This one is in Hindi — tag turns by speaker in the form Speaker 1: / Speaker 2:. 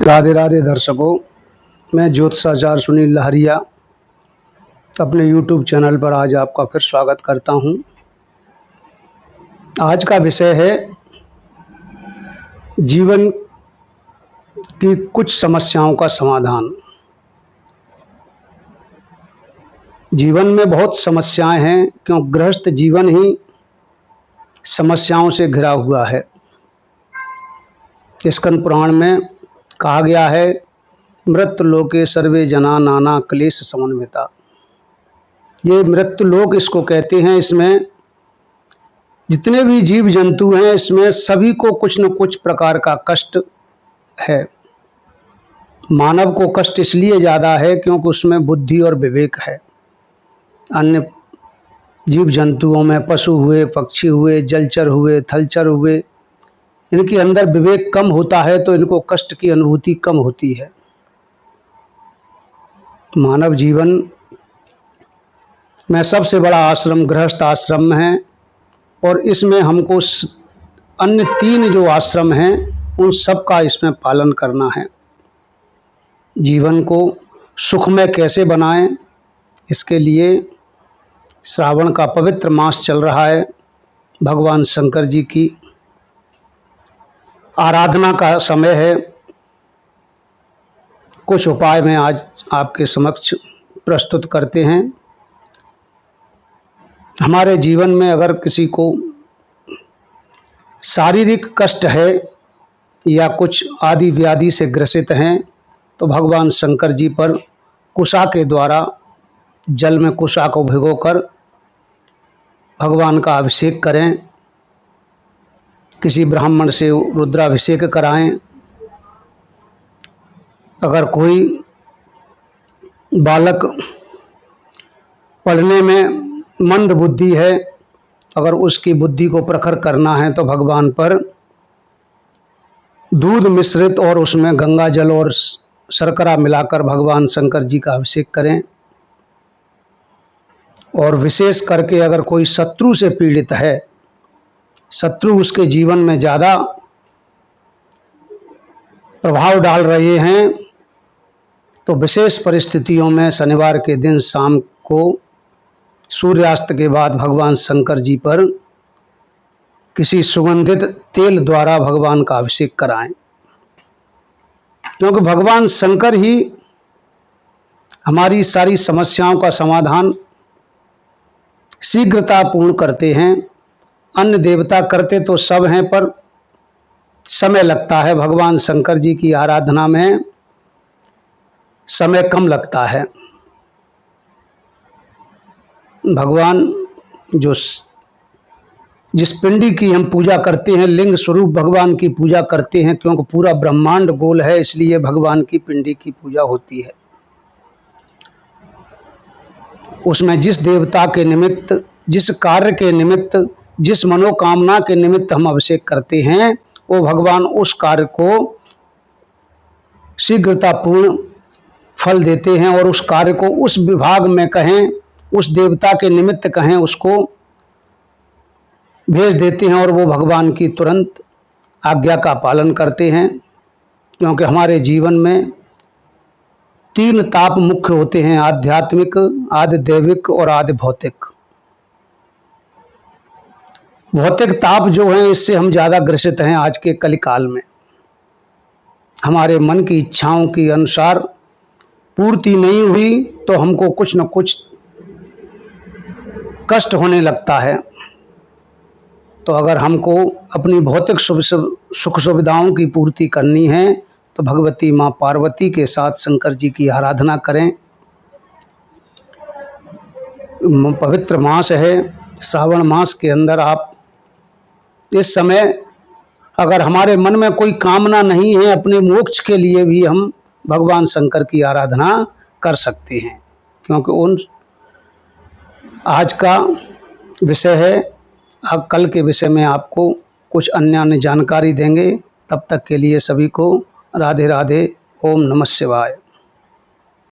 Speaker 1: राधे राधे दर्शकों, मैं ज्योतिषाचार्य सुनील लहरिया अपने YouTube चैनल पर आज आपका फिर स्वागत करता हूं। आज का विषय है जीवन की कुछ समस्याओं का समाधान। जीवन में बहुत समस्याएं हैं, क्योंकि गृहस्थ जीवन ही समस्याओं से घिरा हुआ है। स्कंद पुराण में कहा गया है, मृत्यु लोके सर्वे जना नाना क्लेश समन्विता। ये मृत्यु लोक इसको कहते हैं। इसमें जितने भी जीव जंतु हैं, इसमें सभी को कुछ न कुछ प्रकार का कष्ट है। मानव को कष्ट इसलिए ज़्यादा है क्योंकि उसमें बुद्धि और विवेक है। अन्य जीव जंतुओं में पशु हुए, पक्षी हुए, जलचर हुए, थलचर हुए, इनके अंदर विवेक कम होता है तो इनको कष्ट की अनुभूति कम होती है। मानव जीवन में सबसे बड़ा आश्रम गृहस्थ आश्रम है, और इसमें हमको अन्य तीन जो आश्रम हैं उन सब का इसमें पालन करना है। जीवन को सुखमय कैसे बनाएं, इसके लिए श्रावण का पवित्र मास चल रहा है। भगवान शंकर जी की आराधना का समय है। कुछ उपाय मैं आज आपके समक्ष प्रस्तुत करते हैं। हमारे जीवन में अगर किसी को शारीरिक कष्ट है या कुछ आदि व्याधि से ग्रसित हैं, तो भगवान शंकर जी पर कुशा के द्वारा जल में कुशा को भिगोकर भगवान का अभिषेक करें। किसी ब्राह्मण से रुद्राभिषेक कराएं। अगर कोई बालक पढ़ने में मंद बुद्धि है, अगर उसकी बुद्धि को प्रखर करना है तो भगवान पर दूध मिश्रित और उसमें गंगा जल और शर्करा मिलाकर भगवान शंकर जी का अभिषेक करें। और विशेष करके अगर कोई शत्रु से पीड़ित है, शत्रु उसके जीवन में ज़्यादा प्रभाव डाल रहे हैं, तो विशेष परिस्थितियों में शनिवार के दिन शाम को सूर्यास्त के बाद भगवान शंकर जी पर किसी सुगंधित तेल द्वारा भगवान का अभिषेक कराएं। क्योंकि भगवान शंकर ही हमारी सारी समस्याओं का समाधान शीघ्रतापूर्ण करते हैं। अन्य देवता करते तो सब हैं, पर समय लगता है। भगवान शंकर जी की आराधना में समय कम लगता है। भगवान जिस पिंडी की हम पूजा करते हैं, लिंग स्वरूप भगवान की पूजा करते हैं, क्योंकि पूरा ब्रह्मांड गोल है, इसलिए भगवान की पिंडी की पूजा होती है। उसमें जिस देवता के निमित्त, जिस कार्य के निमित्त, जिस मनोकामना के निमित्त हम अभिषेक करते हैं, वो भगवान उस कार्य को शीघ्रतापूर्ण फल देते हैं। और उस कार्य को उस विभाग में कहें, उस देवता के निमित्त कहें, उसको भेज देते हैं और वो भगवान की तुरंत आज्ञा का पालन करते हैं। क्योंकि हमारे जीवन में तीन ताप मुख्य होते हैं, आध्यात्मिक, आदि दैविक और आदि भौतिक। भौतिक ताप जो हैं, इससे हम ज़्यादा ग्रसित हैं आज के कलिकाल में। हमारे मन की इच्छाओं के अनुसार पूर्ति नहीं हुई तो हमको कुछ न कुछ कष्ट होने लगता है। तो अगर हमको अपनी भौतिक सुख सुविधाओं की पूर्ति करनी है तो भगवती माँ पार्वती के साथ शंकर जी की आराधना करें। पवित्र मास है श्रावण मास के अंदर आप इस समय अगर हमारे मन में कोई कामना नहीं है, अपने मोक्ष के लिए भी हम भगवान शंकर की आराधना कर सकते हैं। क्योंकि आज का विषय है, कल के विषय में आपको कुछ अन्य जानकारी देंगे। तब तक के लिए सभी को राधे राधे। ओम नमः शिवाय।